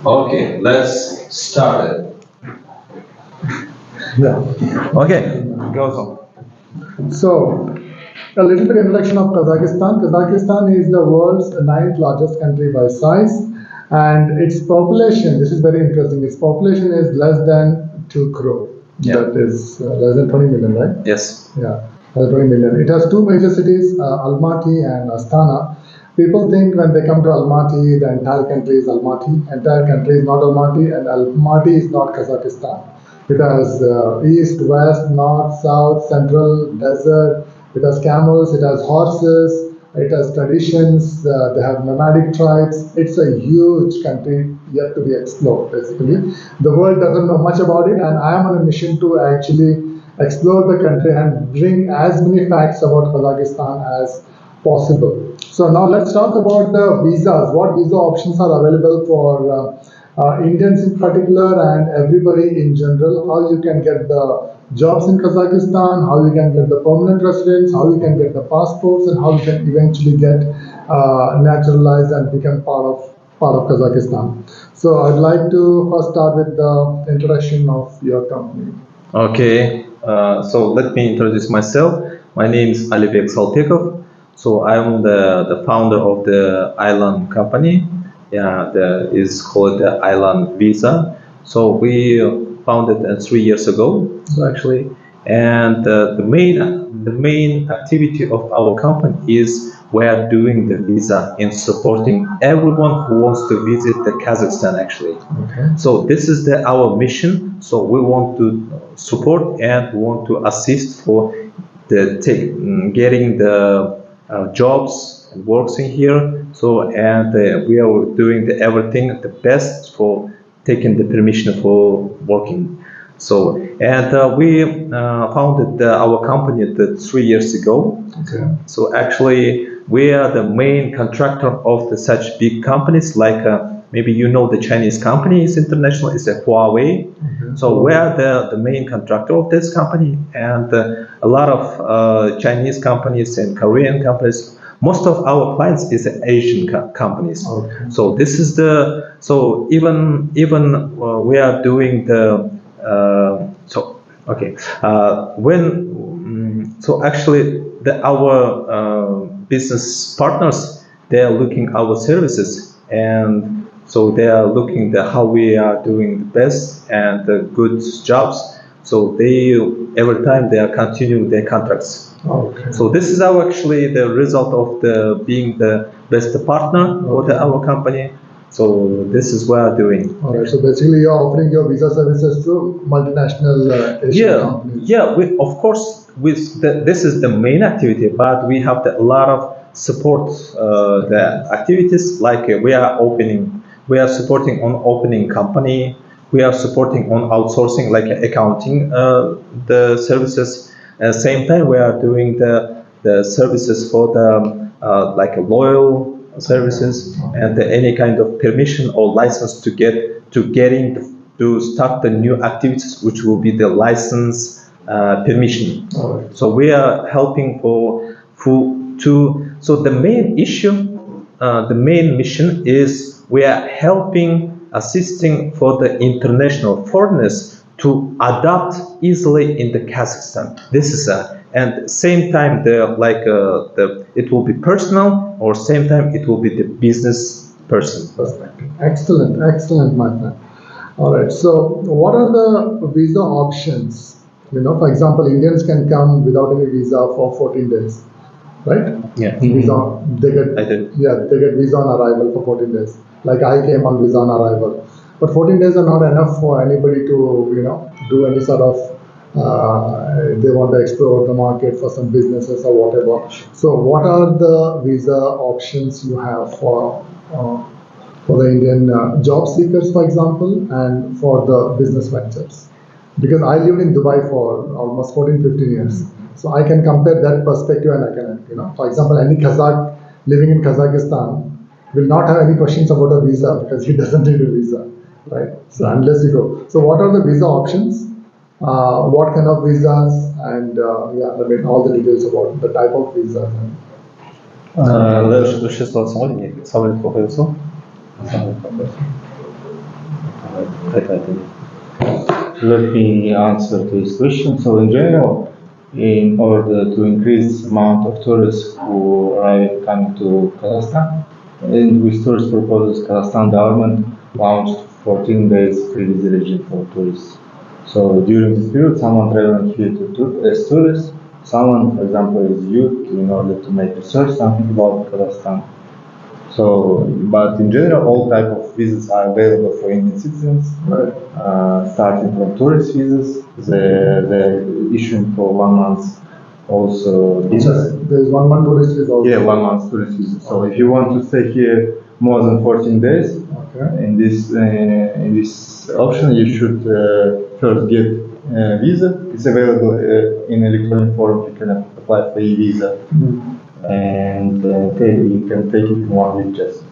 Okay, let's start it. Yeah. Okay, goes on. So, a little bit introduction of Kazakhstan. Kazakhstan is the world's ninth largest country by size, and its population. This is very interesting. Its population is less than 2 crore. Yeah. That is less than 20 million, right? Yes. Yeah, 20 million. It has two major cities, Almaty and Astana. People think when they come to Almaty, the entire country is Almaty. Entire country is not Almaty, and Almaty is not Kazakhstan. It has east, west, north, south, central, desert. It has camels. It has horses. It has traditions. They have nomadic tribes. It's a huge country yet to be explored. Basically, the world doesn't know much about it, and I am on a mission to actually explore the country and bring as many facts about Kazakhstan as possible. So now let's talk about the visas. What visa options are available for Indians in particular and everybody in general? How you can get the jobs in Kazakhstan, how you can get the permanent residence, how you can get the passports, and how you can eventually get naturalized and become part of Kazakhstan. So I'd like to first start with the introduction of your company. Okay, so let me introduce myself. My name is Alibek Salpekov. So I'm the founder of the Island company. Yeah, is called the Island Visa. So we founded 3 years ago, so actually, and the main activity of our company is we are doing the visa in supporting everyone who wants to visit the Kazakhstan actually. Okay. So this is our mission. So we want to support and we want to assist for getting the jobs and works in here. So and we are doing everything the best for taking the permission for working. So and we founded our company 3 years ago. Okay. So actually, we are the main contractor of such big companies like maybe you know the Chinese company is international, is a Huawei. So we are the main contractor of this company, and a lot of Chinese companies and Korean companies. Most of our clients is Asian companies. Okay. So this is so even we are doing the so okay when so actually our business partners, they are looking our services, and so they are looking how we are doing the best and the good jobs. So they every time they are continuing their contracts. Okay. So this is actually the result of the being the best partner for our company. So this is what we're doing. All right. So basically, you're offering your visa services to multinational Asian companies. Yeah. Of course, this is the main activity, but we have a lot of support the activities like we are supporting on opening company, we are supporting on outsourcing like accounting the services. At the same time, we are doing the services for the like loyal services and any kind of permission or license to getting to start the new activities, which will be the license permission. All right. So we are helping so the main issue, the main mission is we are helping, assisting for the international foreigners to adapt easily in the Kazakhstan. This is and same time it will be personal, or same time it will be the business person perspective. Excellent, excellent, my friend. All right. So, what are the visa options? For example, Indians can come without any visa for 14 days, right? Yeah. Visa, they get I did. yeah, they get visa on arrival for 14 days. Like I came on visa on arrival, but 14 days are not enough for anybody to do any sort of. They want to explore the market for some businesses or whatever. So, what are the visa options you have for the Indian job seekers, for example, and for the business ventures? Because I lived in Dubai for almost 14, 15 years. So I can compare that perspective, and I can, for example, any Kazakh living in Kazakhstan will not have any questions about a visa because he doesn't need a visa, right? So unless you go. So what are the visa options? What kind of visas? And all the details about the type of visas. Лучше слова самого не самого плохого. Right, let me answer this question. So, in general, in order to increase the amount of tourists who are coming to Kazakhstan, and with tourist proposals, Kazakhstan government launched 14 days free visa regime for tourists. So during this period, someone traveling here as tourist, someone, for example, is youth in order to make research something about Kazakhstan. So, but in general, all type of visas are available for Indian citizens, starting from tourist visas, they're issuing for 1 month. Also, there's 1 month tourist visa also. Yeah, 1 month tourist visa. So if you want to stay here more than 14 days, in this option, you should first get a visa. It's available in electronic form. You can apply for e-visa, and you can take it in 1 week just.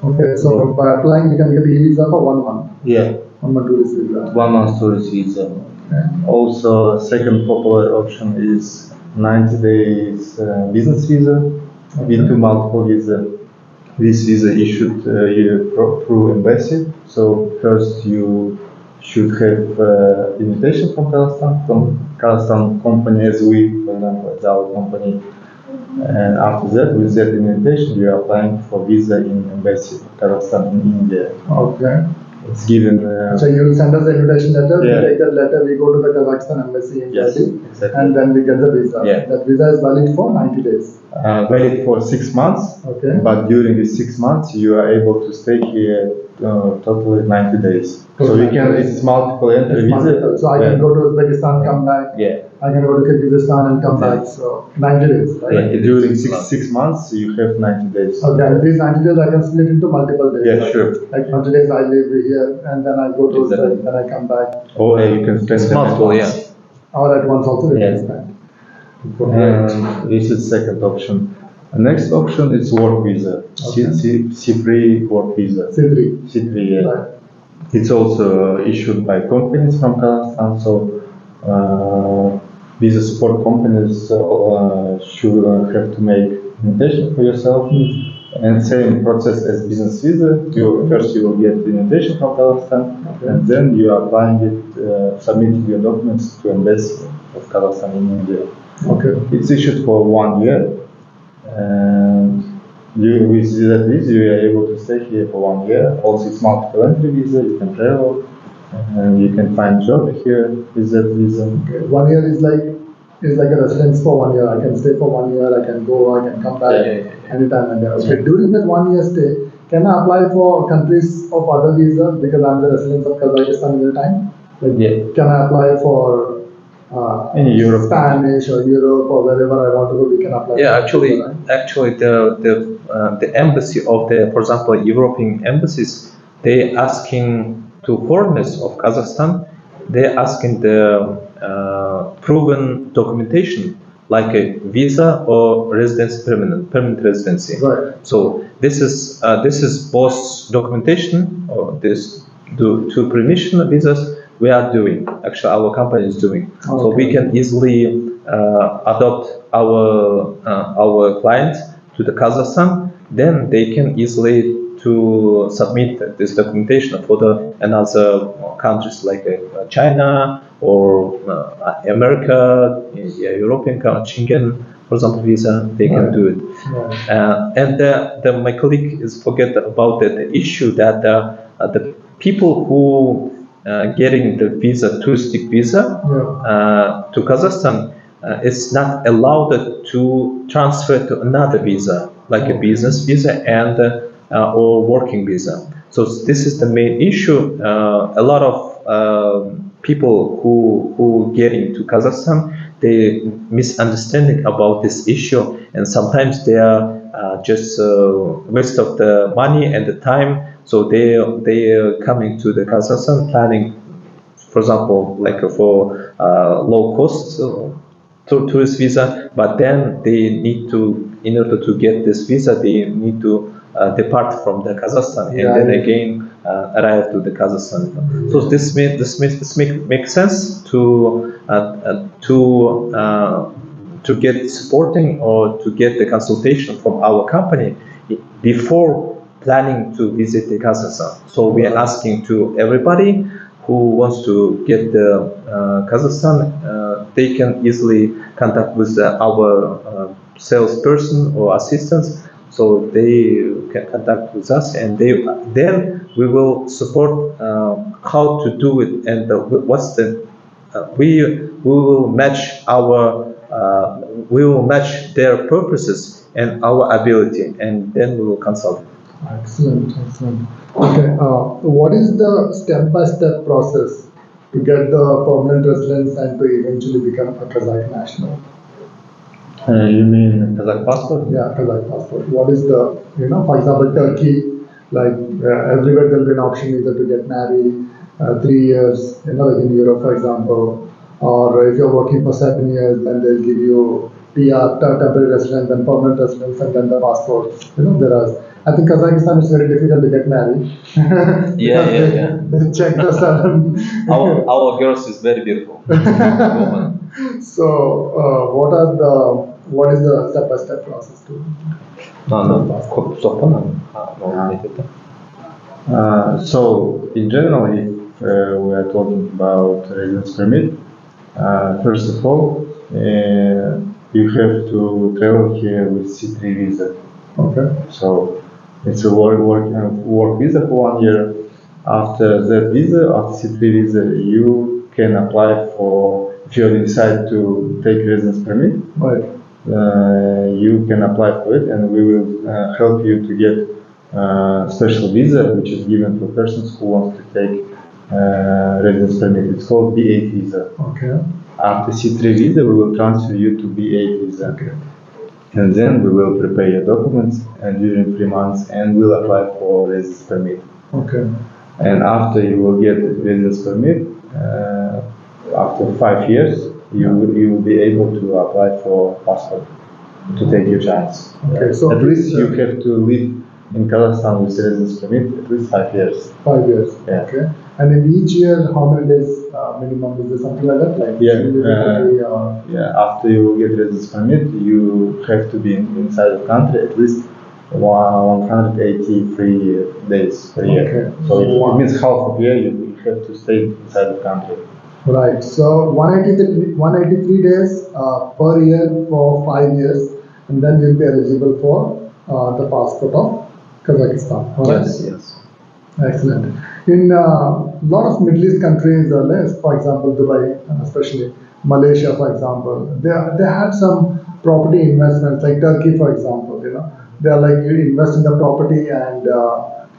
Okay, so by applying, you can get e-visa for 1 month. Yeah. 1 month tourist visa. 1 month tourist visa. Okay. Also, second popular option is 90 days business visa, B2 multiple visa. This visa issued through embassy. So first you should have invitation from Kazakhstan company as we, for example, as our company. And after that, with that invitation, you are applying for visa in embassy of Kazakhstan in India. Okay. It's given. So you will send us the invitation letter. Yeah. We take that letter. We go to the Kazakhstan embassy in Delhi, exactly. and then we get the visa. Yeah. That visa is valid for 90 days. Valid for 6 months. Okay. But during these 6 months, you are able to stay here totally 90 days. So you can. It's multiple entry visa. So I can go to Uzbekistan, come back. Yeah. I can go to Kazakhstan and come back. So 90 days, right? Yeah, during six months, you have 90 days. Okay, and these 90 days I can split into multiple days. Yeah, right? sure. Like 20 days I live here, and then I go to Uzbekistan, then I come back. Or you can spend multiple, yeah. Or at once also we can spend. And this is second option. The next option is work visa. Okay. C3 work visa. C3. C3, yeah. Right. It's also issued by companies from Kazakhstan. So visa support companies should have to make invitation for yourself, and same process as business visa. First you will get the invitation from Kazakhstan, and then you are applying it, submitting your documents to embassy of Kazakhstan in India. Okay. It's issued for 1 year, and with that visa you are able to stay here for 1 year. Also, it's multiple entry visa. You can travel, and you can find job here with that visa. Okay. 1 year is like a residence for 1 year. I can stay for 1 year. I can go. I can come back anytime and there. Okay. During that 1 year stay, can I apply for countries of other visas because I'm the resident of Kazakhstan at the time? Like, can I apply for in Europe, Spanish or Europe or wherever I want to go? We can apply. Yeah, actually, the embassy of the, for example, European embassies, they asking to foreigners of Kazakhstan, they asking the proven documentation like a visa or residence permanent residency. Right. So this is both documentation or this two permission visas we are doing. Actually, our company is doing. Okay. So we can easily adopt our client to the Kazakhstan. Then they can easily to submit this documentation for the another countries like China or America, European country, Schengen, for example, visa. They can do it. Right. And my colleague is forget about the issue that the people who getting the visa, touristic visa to Kazakhstan, it's not allowed to transfer to another visa, like a business visa and or working visa. So this is the main issue. A lot of people who get into Kazakhstan, they misunderstanding about this issue, and sometimes they are just waste of the money and the time. So they are coming to the Kazakhstan planning, for example, like for low cost tourist visa, but then they need to, in order to get this visa, they need to depart from the Kazakhstan and then again arrive to the Kazakhstan. So this makes sense to get supporting or to get the consultation from our company before planning to visit the Kazakhstan. So we are asking to everybody who wants to get the Kazakhstan, they can easily contact with our salesperson or assistants. So they can contact with us, and then we will support how to do it and what's the we will match their purposes and our ability, and then we will consult. Excellent, excellent. Okay, what is the step-by-step process to get the permanent residence and to eventually become a Kazakh national? You mean Kazakh passport? Yeah, Kazakh passport. What is the, for example, Turkey, like everywhere there'll be an option either to get married, 3 years, like in Europe, for example, or if you're working for 7 years, then they'll give you PR, temporary residence, then permanent residence, and then the passport. There are. I think Kazakhstan is very difficult to get married. They check the sun. Our girls is very beautiful. So, what is the step-by-step process to? So, in general, if we are talking about residence permit, first of all, you have to travel here with C3 visa. Okay. So, it's a work visa for 1 year. After that visa, after C3 visa, you can apply for, if you decide to take residence permit, right. You can apply for it, and we will help you to get special visa, which is given for persons who want to take residence permit. It's called B8 visa. Okay. After C3 visa, we will transfer you to B8 visa. Okay. And then we will prepare your documents and during 3 months, and we'll apply for residence permit. Okay. And after you will get residence permit, after 5 years, you will be able to apply for passport to take your chance. Okay, so at least you have to live in Kazakhstan with residence permit at least 5 years. 5 years. Yeah. Okay. And in each year, how many days minimum? Is there something like that? Like after you get residence permit, you have to be inside the country at least 183 days per year. Okay. So it means half of a year you have to stay inside the country. Right. So 183 days per year for 5 years, and then you'll be eligible for the passport of Kazakhstan. Right? Yes. Excellent. In a lot of Middle East countries, for example, Dubai, especially Malaysia, for example, they had some property investments, like Turkey, for example. They are like, you invest in the property and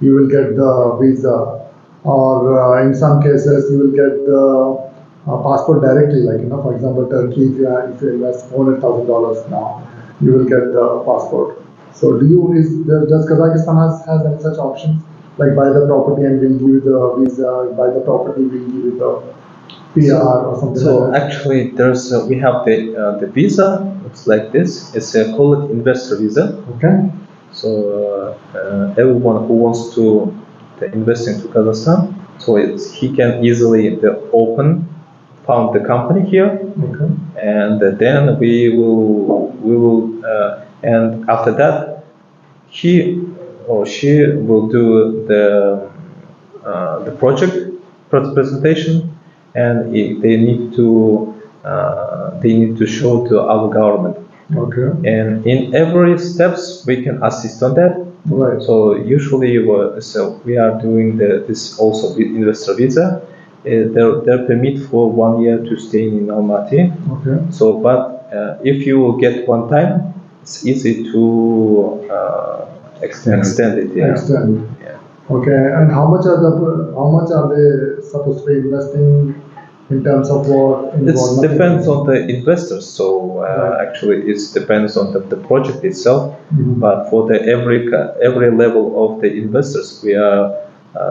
you will get the visa, or in some cases you will get the passport directly. Like for example, Turkey, if you invest $400,000 now, you will get the passport. So does Kazakhstan has any such options? Like buy the property and we'll give you the visa, buy the property, we'll give you the PR or something so like that? Actually, we have the visa. It's like this. It's called investor visa. Okay. So everyone who wants to invest into Kazakhstan, so he can easily found the company here, Okay. and then we will and after that he or she will do the project presentation, and they need to show to our government. Okay. And in every steps we can assist on that. Right. So usually we are doing this also with investor visa. They're permit for 1 year to stay in Almaty. Okay. So, but if you will get one time, it's easy to extend it. Yeah. Extend. Yeah. Okay. And how much are they supposed to be investing in terms of what? It depends on the investors. So Right. actually, it depends on the project itself. Mhm. But for the every level of the investors, we are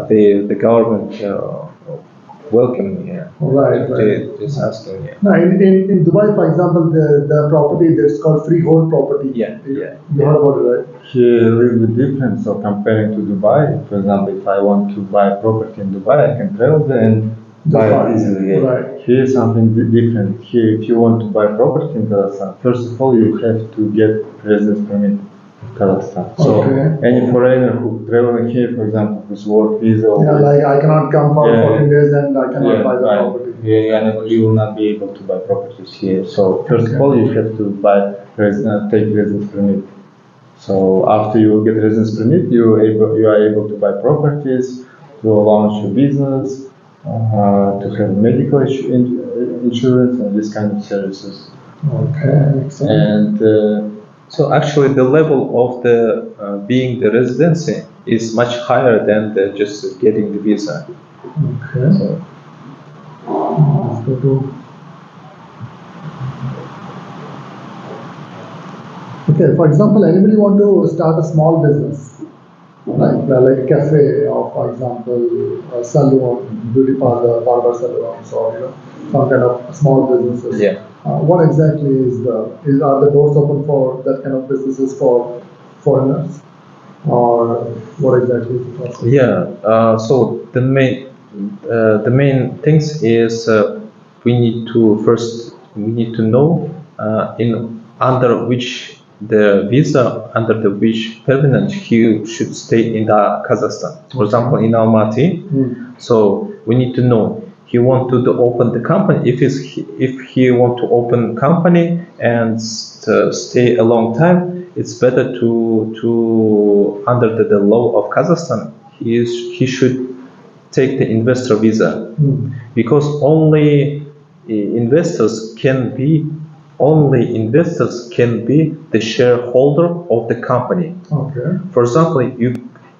the government welcoming here. Right. Just asking. Yeah. Now, in Dubai, for example, the property that's called freehold property. Yeah. You heard about it, right? Here, a little bit different. So comparing to Dubai, for example, if I want to buy property in Dubai, I can travel there and buy it easily. Yeah. Right. Here, something different. Here, if you want to buy property in Kazakhstan, first of all, you have to get residence permit. Kazakhstan. So Okay. any foreigner who traveling here, for example, with work visa, or Yeah, like I cannot come for Yeah. 14 days and I cannot buy the right. property. You will not be able to buy properties here. So first of Okay. all, you have to take residence permit. So after you get residence permit, you are able to buy properties, to launch your business, to have medical insurance and this kind of services. Okay, excellent. And So actually, the level of the being the residency is much higher than just getting the visa. Okay. Let's go to. Okay, for example, anybody want to start a small business, like a cafe, or for example, a salon, beauty parlor, barber salons, or some kind of small businesses. Yeah. What exactly are the doors open for that kind of businesses for foreigners, or what exactly is the process? Yeah. So the main things is we need to know in under which under the which permanent he should stay in the Kazakhstan. For example, in Almaty. So we need to know he want to open the company. If he want to open company and stay a long time, it's better to under the law of Kazakhstan. He should take the investor visa because investors can be the shareholder of the company. Okay. For example,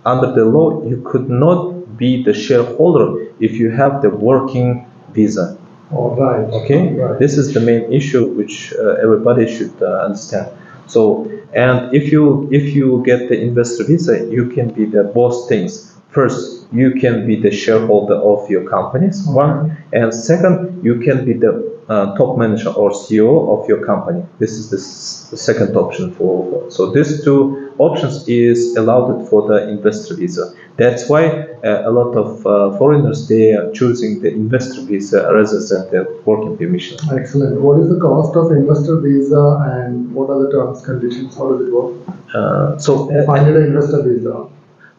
under the law you could not be the shareholder if you have the working visa. All right. Okay, Right. this is the main issue which everybody should understand. So, and if you get the investor visa, you can be the both things. First, you can be the shareholder of your companies, one, and second, you can be the top manager or CEO of your company. This is the second option so these two options is allowed for the investor visa. That's why a lot of foreigners, they are choosing the investor visa rather than the working permission. Excellent. What is the cost of investor visa and what are the terms, conditions? How does it work? If I need an investor visa.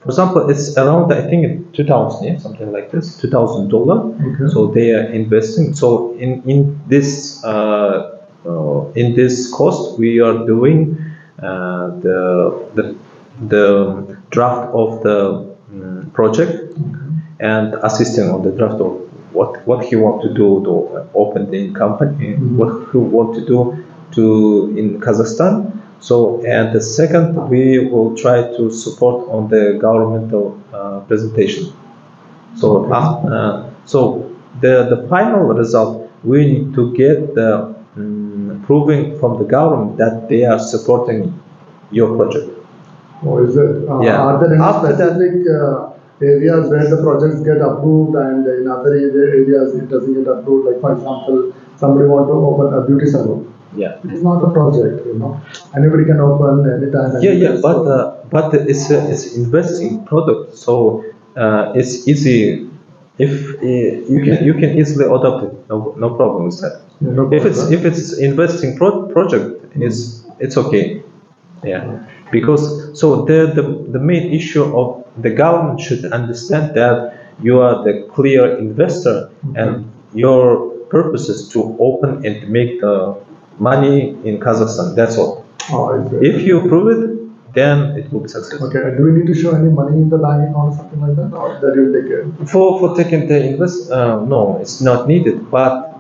For example, it's around, I think, 2,000, yeah, something like this, $2,000. Okay. So they are investing. So in this cost, we are doing the draft of the project and assisting on the draft of what he want to do to open the company, what he want to do in Kazakhstan. So, and the second, we will try to support on the governmental presentation. So, the final result, we need to get the proving from the government that they are supporting your project. Or is it? Yeah. Are there any After that- specific areas where the projects get approved and in other areas it doesn't get approved? Like for example, somebody want to open a beauty salon. Yeah. It's not a project, Anybody can open anytime. Yeah, but it's investing product, so it's easy. If you can easily adopt it, no problem with that. Yeah, no problem. If it's investing project, it's okay. Yeah, because so the main issue of the government should understand that you are the clear investor and your purpose is to open and make the money in Kazakhstan. That's all. Oh, I see. If you prove it, then it will be successful. Okay, do we need to show any money in the bank account or something like that, or that you'll take care? For taking the invest, no, it's not needed. But